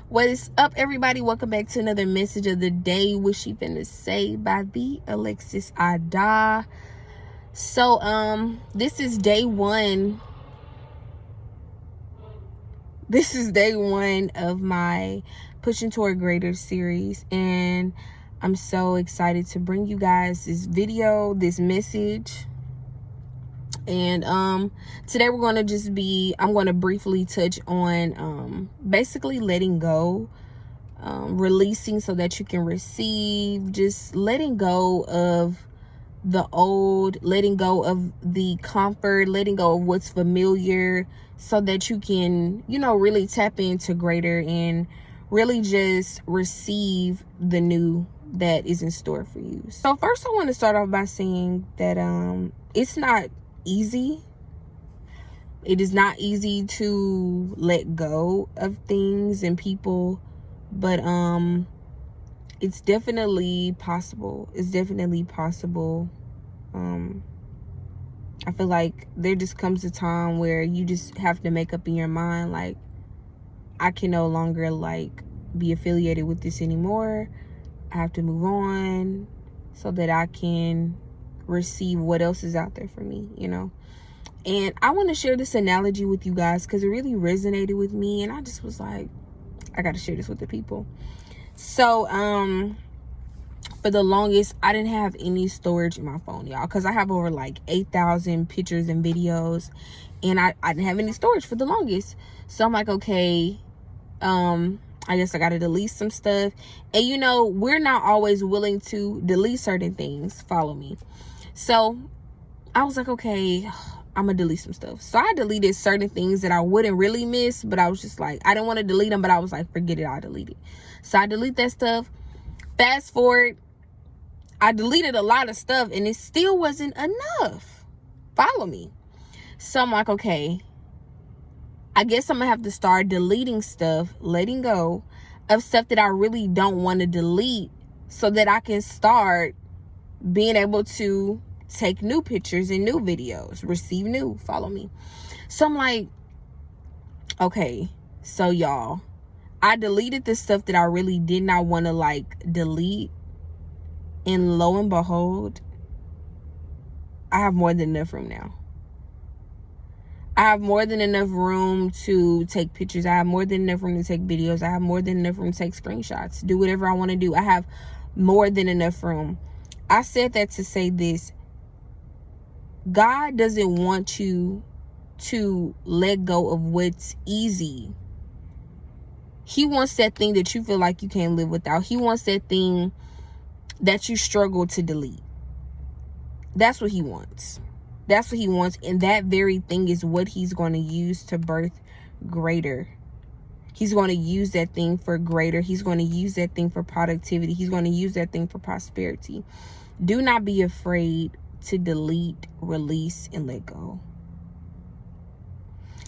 What is up, everybody? Welcome back to another message of the day. What she finna say by the Alexis Ada. So this is day one. This is day one of my Pushing Toward Greater series, and I'm so excited to bring you guys this video, this message. And today we're going to I'm going to briefly touch on basically letting go, releasing so that you can receive, just letting go of the old, letting go of the comfort, letting go of what's familiar, so that you can, really tap into greater and really just receive the new that is in store for you. So first I want to start off by saying that it's not easy. It is not easy to let go of things and people, but it's definitely possible. It's definitely possible. I feel like there just comes a time where you just have to make up in your mind, like, I can no longer be affiliated with this anymore. I have to move on so that I can receive what else is out there for me, And I want to share this analogy with you guys because it really resonated with me, and I just was like, I got to share this with the people. So for the longest, I didn't have any storage in my phone, y'all, because I have over 8,000 pictures and videos, and I didn't have any storage for the longest. So I'm like, okay, I guess I got to delete some stuff. And we're not always willing to delete certain things. Follow me. So I was like, okay, I'm gonna delete some stuff. So I deleted certain things that I wouldn't really miss, but I was just like, I didn't want to delete them, but I was like, forget it, I'll delete it. So I delete that stuff. Fast forward, I deleted a lot of stuff and it still wasn't enough. Follow me. So I'm like, okay, I guess I'm gonna have to start deleting stuff, letting go of stuff that I really don't want to delete, so that I can start being able to take new pictures and new videos, receive new. Follow me. So I'm like, okay, so y'all, I deleted the stuff that I really did not want to delete, and lo and behold, I have more than enough room now. I have more than enough room to take pictures. I have more than enough room to take videos. I have more than enough room to take screenshots, do whatever I want to do. I have more than enough room. I said that to say this: God doesn't want you to let go of what's easy. He wants that thing that you feel like you can't live without. He wants that thing that you struggle to delete. That's what he wants. That's what he wants. And that very thing is what he's going to use to birth greater. He's going to use that thing for greater. He's going to use that thing for productivity. He's going to use that thing for prosperity. Do not be afraid to delete, release, and let go.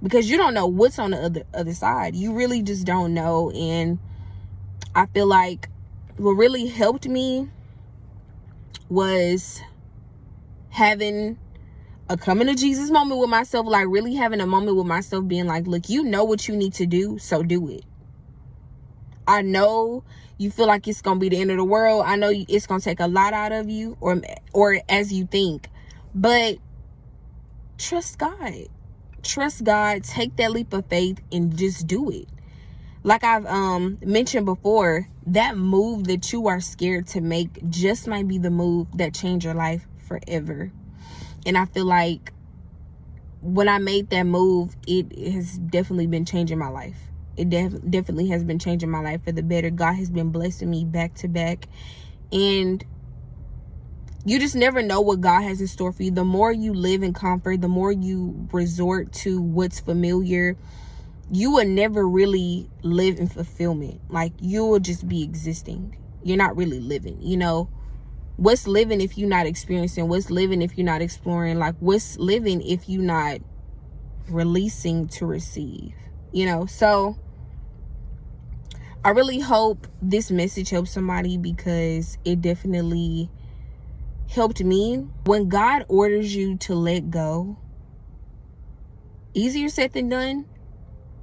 Because you don't know what's on the other side. You really just don't know. And I feel like what really helped me was having a coming to Jesus moment with myself, really having a moment with myself, being like, look, you know what you need to do, so do it. I know you feel like it's going to be the end of the world. I know it's going to take a lot out of you, or as you think, but trust God. Trust God. Take that leap of faith and just do it. Like I've mentioned before, that move that you are scared to make just might be the move that changed your life forever. And I feel like when I made that move, it has definitely been changing my life. It definitely has been changing my life for the better. God has been blessing me back to back. And you just never know what God has in store for you. The more you live in comfort, the more you resort to what's familiar, you will never really live in fulfillment. You will just be existing. You're not really living, What's living if you're not experiencing? What's living if you're not exploring? What's living if you're not releasing to receive? So I really hope this message helps somebody, because it definitely helped me. When God orders you to let go, easier said than done,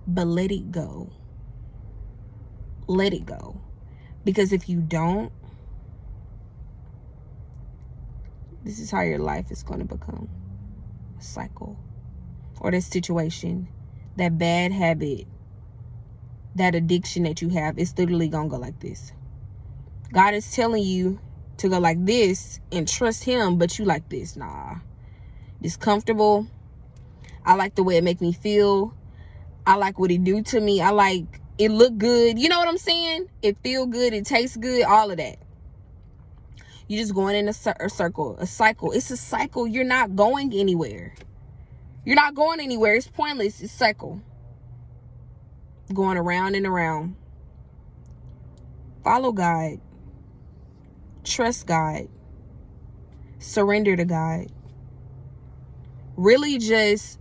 but let it go. let it go. Because if you don't, this is how your life is going to become a cycle. Or that situation, that bad habit, that addiction that you have, it's literally going to go like this. God is telling you to go like this and trust him, but you like this. Nah. It's comfortable. I like the way it make me feel. I like what it do to me. I like it look good. You know what I'm saying? It feel good. It tastes good. All of that. You're just going in a circle, a cycle. It's a cycle. You're not going anywhere. You're not going anywhere. It's pointless. It's a cycle. Going around and around. Follow God. Trust God. Surrender to God. Really just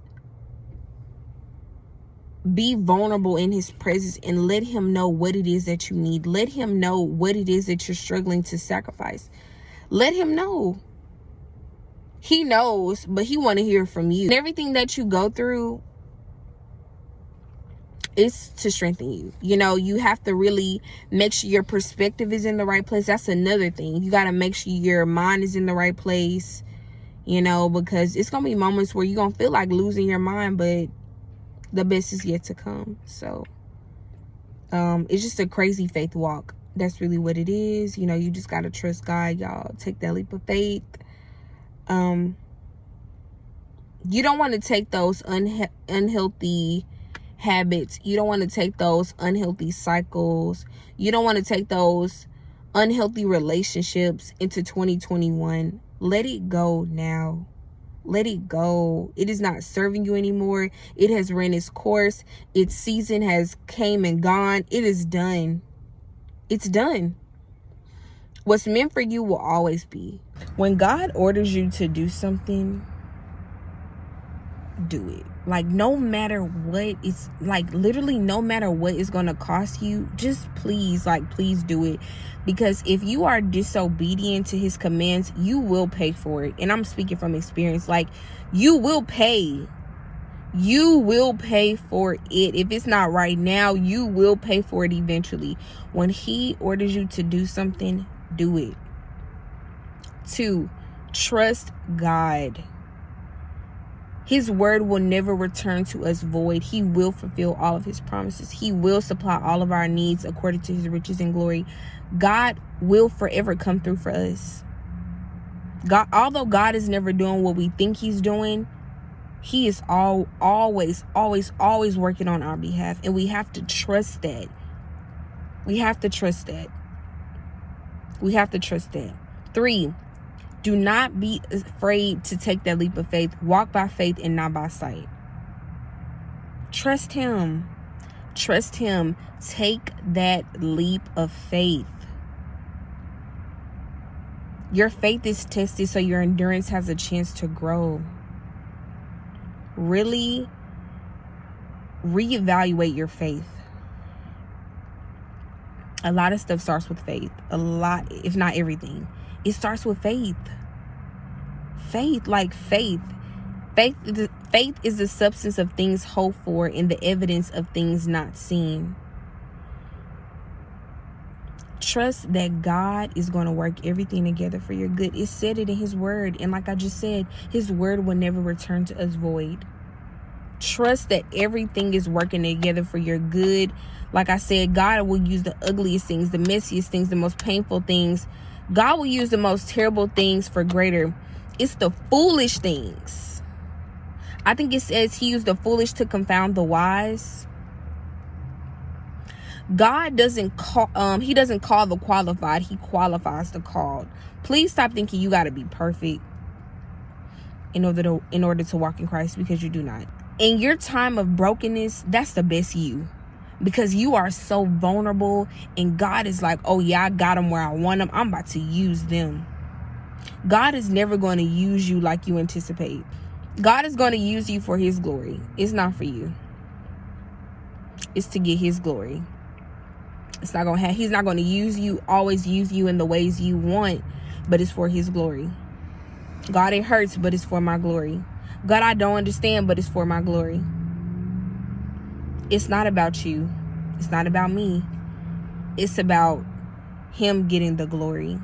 be vulnerable in his presence and let him know what it is that you need. Let him know what it is that you're struggling to sacrifice. Let him know. He knows, but he want to hear from you. And everything that you go through is to strengthen you. You know, you have to really make sure your perspective is in the right place. That's another thing. You got to make sure your mind is in the right place, you know, because it's going to be moments where you're going to feel like losing your mind, but the best is yet to come. So, it's just a crazy faith walk. That's really what it is. You know, you just got to trust God, y'all. Take that leap of faith. You don't want to take those unhealthy habits. You don't want to take those unhealthy cycles. You don't want to take those unhealthy relationships into 2021. Let it go now. Let it go. It is not serving you anymore. It has ran its course. Its season has came and gone. It is done. It's done. What's meant for you will always be. When God orders you to do something, do it. Like, no matter what, it's like literally no matter what it's going to cost you, just please do it. Because if you are disobedient to his commands, you will pay for it. And I'm speaking from experience. Like, you will pay. You will pay for it. If it's not right now, you will pay for it eventually. When he orders you to do something, do it. 2, trust God. His word will never return to us void. He will fulfill all of his promises. He will supply all of our needs according to his riches and glory. God will forever come through for us. God, although God is never doing what we think he's doing, he is always working on our behalf. And we have to trust that. We have to trust that. 3, do not be afraid to take that leap of faith. Walk by faith and not by sight. Trust him. Trust him. Take that leap of faith. Your faith is tested so your endurance has a chance to grow. Really reevaluate your faith. A lot of stuff starts with faith. A lot, if not everything. It starts with faith. Faith. Faith is the substance of things hoped for and the evidence of things not seen. Trust that God is going to work everything together for your good. It said it in his word. And like I just said, his word will never return to us void. Trust that everything is working together for your good. Like I said, God will use the ugliest things, the messiest things, the most painful things. God will use the most terrible things for greater. It's the foolish things. I think it says he used the foolish to confound the wise. God doesn't call, he doesn't call the qualified. He qualifies the called. Please stop thinking you got to be perfect in order to walk in Christ, because you do not. In your time of brokenness, that's the best you. Because you are so vulnerable and God is like, oh yeah, I got them where I want them. I'm about to use them. God is never going to use you like you anticipate. God is going to use you for his glory. It's not for you. It's to get his glory. He's not going to always use you in the ways you want, but it's for his glory. God, it hurts, but it's for my glory. God, I don't understand, but it's for my glory. It's not about you. It's not about me. it's about him getting the glory.